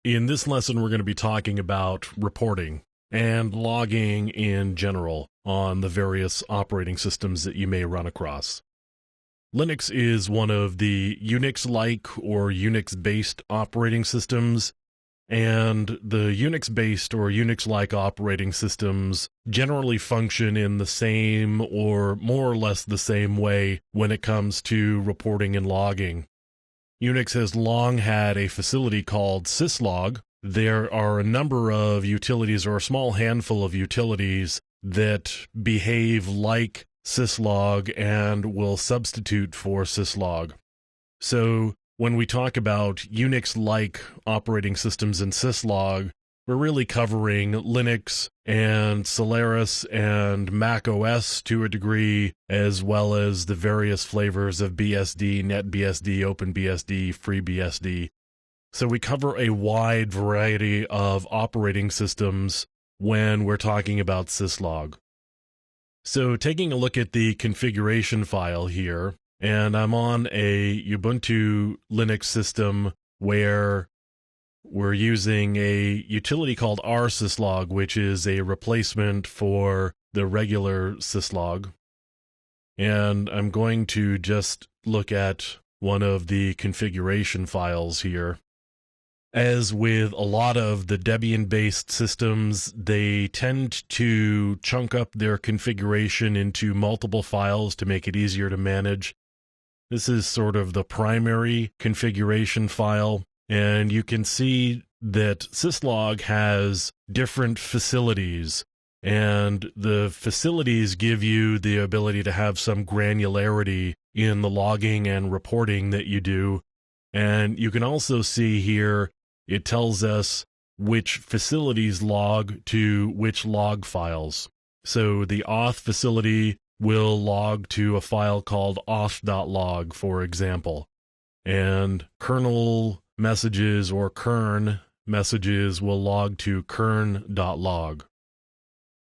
In this lesson, we're going to be talking about reporting and logging in general on the various operating systems that you may run across. Linux is one of the Unix-like or Unix-based operating systems, and the Unix-based or Unix-like operating systems generally function in the same or more or less the same way when it comes to reporting and logging. Unix has long had a facility called syslog. There are a number of utilities, or a small handful of utilities, that behave like syslog and will substitute for syslog. So when we talk about Unix-like operating systems in syslog, we're really covering Linux and Solaris and Mac OS to a degree, as well as the various flavors of BSD, NetBSD, OpenBSD, FreeBSD. So we cover a wide variety of operating systems when we're talking about syslog. So taking a look at the configuration file here, and I'm on a Ubuntu Linux system where we're using a utility called rsyslog, which is a replacement for the regular syslog. And I'm going to just look at one of the configuration files here. As with a lot of the Debian-based systems, they tend to chunk up their configuration into multiple files to make it easier to manage. This is sort of the primary configuration file. And you can see that syslog has different facilities, and the facilities give you the ability to have some granularity in the logging and reporting that you do. And you can also see here, it tells us which facilities log to which log files. So the auth facility will log to a file called auth.log, for example, and kernel messages or kern messages will log to kern.log.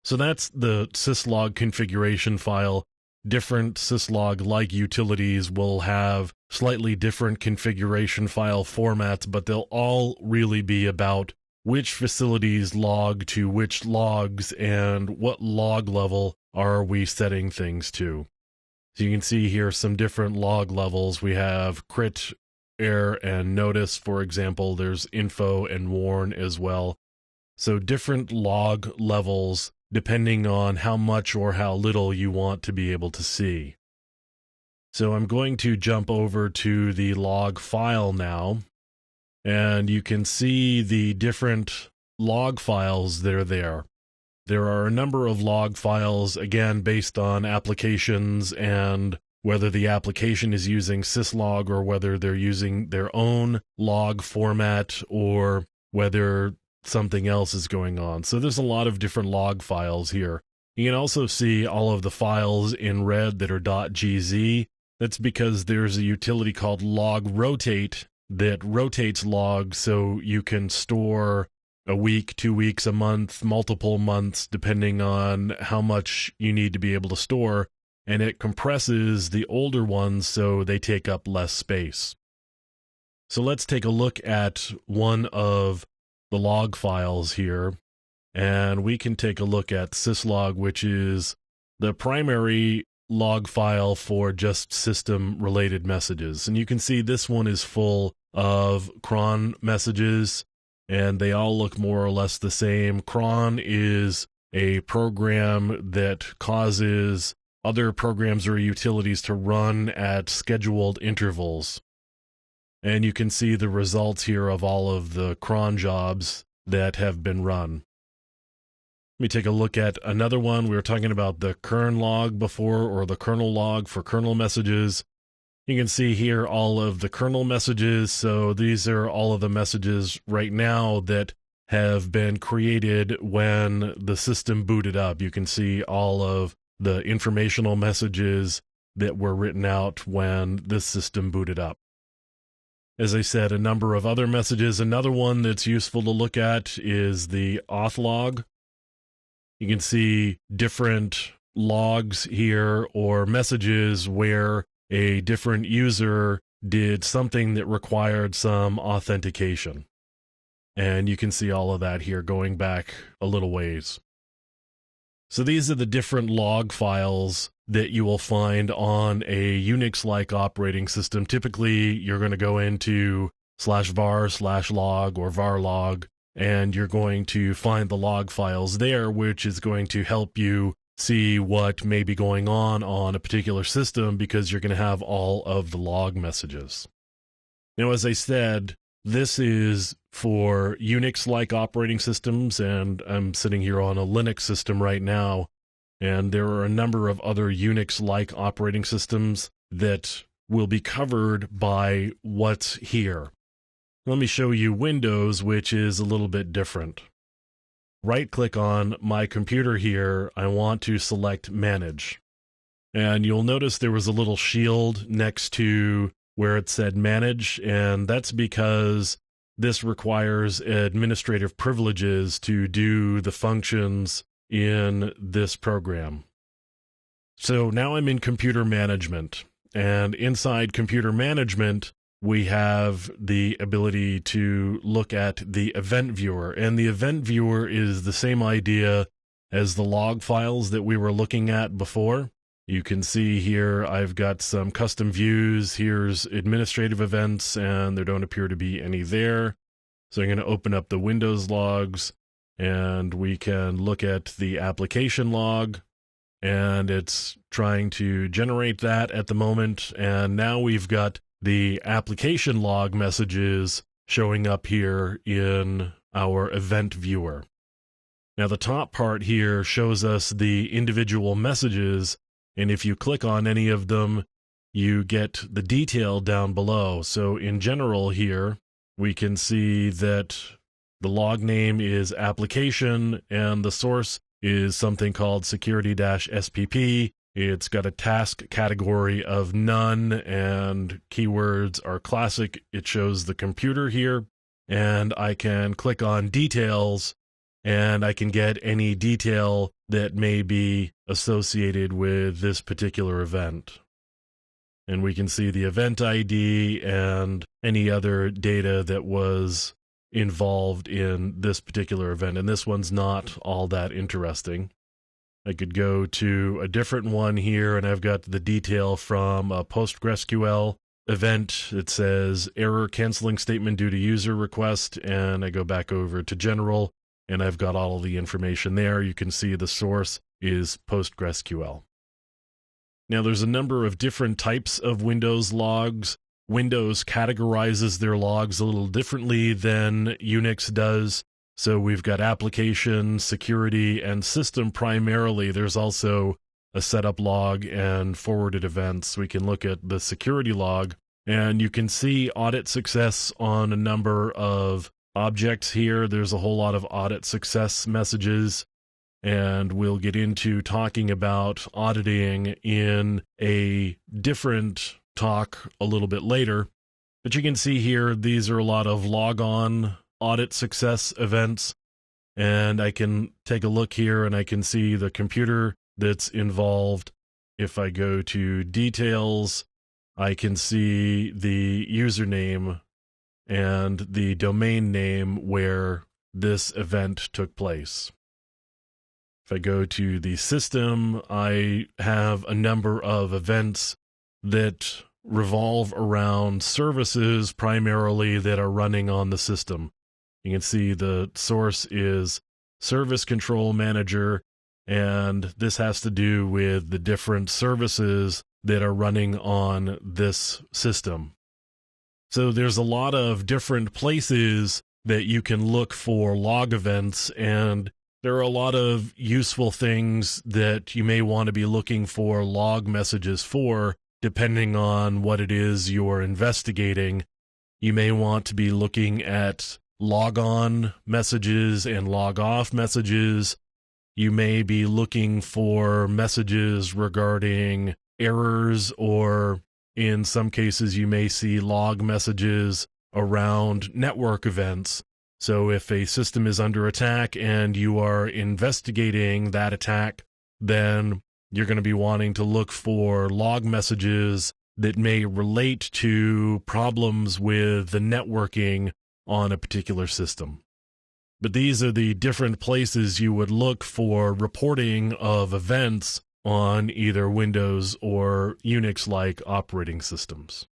So that's the syslog configuration file. Different syslog-like utilities will have slightly different configuration file formats, but they'll all really be about which facilities log to which logs and what log level are we setting things to. So you can see here some different log levels. We have crit, error, and notice, for example. There's info and warn as well. So different log levels depending on how much or how little you want to be able to see. So I'm going to jump over to the log file now, and you can see the different log files that are there. There are a number of log files, again, based on applications and whether the application is using syslog or whether they're using their own log format or whether something else is going on. So there's a lot of different log files here. You can also see all of the files in red that are .gz. That's because there's a utility called logrotate that rotates logs so you can store a week, 2 weeks, a month, multiple months, depending on how much you need to be able to store. And it compresses the older ones so they take up less space. So let's take a look at one of the log files here, and we can take a look at syslog, which is the primary log file for just system-related messages. And you can see this one is full of cron messages, and they all look more or less the same. Cron is a program that causes other programs or utilities to run at scheduled intervals. And you can see the results here of all of the cron jobs that have been run. Let me take a look at another one. We were talking about the kern log before, or the kernel log for kernel messages. You can see here all of the kernel messages. So these are all of the messages right now that have been created when the system booted up. You can see all of the informational messages that were written out when this system booted up. As I said, a number of other messages. Another one that's useful to look at is the auth log. You can see different logs here or messages where a different user did something that required some authentication. And you can see all of that here going back a little ways. So these are the different log files that you will find on a Unix-like operating system. Typically, you're going to go into /var/log or varlog, and you're going to find the log files there, which is going to help you see what may be going on a particular system, because you're going to have all of the log messages. Now, as I said, this is for Unix-like operating systems, and I'm sitting here on a Linux system right now, and there are a number of other Unix-like operating systems that will be covered by what's here. Let me show you Windows, which is a little bit different. Right-click on my computer here. I want to select Manage. And you'll notice there was a little shield next to where it said Manage, and that's because this requires administrative privileges to do the functions in this program. So now I'm in Computer Management, and inside Computer Management, we have the ability to look at the Event Viewer, and the Event Viewer is the same idea as the log files that we were looking at before. You can see here I've got some custom views. Here's administrative events, and there don't appear to be any there. So I'm going to open up the Windows logs, and we can look at the application log, and it's trying to generate that at the moment. And now we've got the application log messages showing up here in our event viewer. Now the top part here shows us the individual messages, and if you click on any of them, you get the detail down below. So in general here, we can see that the log name is application, and the source is something called security-spp. It's got a task category of none, and keywords are classic. It shows the computer here, and I can click on details, and I can get any detail that may be associated with this particular event. And we can see the event ID and any other data that was involved in this particular event. And this one's not all that interesting. I could go to a different one here, and I've got the detail from a PostgreSQL event. It says error canceling statement due to user request, and I go back over to general, and I've got all of the information there. You can see the source is PostgreSQL. Now, there's a number of different types of Windows logs. Windows categorizes their logs a little differently than Unix does. So we've got application, security, and system primarily. There's also a setup log and forwarded events. We can look at the security log, and you can see audit success on a number of objects here. There's a whole lot of audit success messages, and we'll get into talking about auditing in a different talk a little bit later. But you can see here, these are a lot of logon audit success events, and I can take a look here and I can see the computer that's involved. If I go to details, I can see the username and the domain name where this event took place. If I go to the system, I have a number of events that revolve around services primarily that are running on the system. You can see the source is Service Control Manager, and this has to do with the different services that are running on this system. So there's a lot of different places that you can look for log events, and there are a lot of useful things that you may want to be looking for log messages for, depending on what it is you're investigating. You may want to be looking at log on messages and log off messages. You may be looking for messages regarding errors, or in some cases you may see log messages around network events. So if a system is under attack and you are investigating that attack, then you're going to be wanting to look for log messages that may relate to problems with the networking on a particular system. But these are the different places you would look for reporting of events on either Windows or Unix-like operating systems.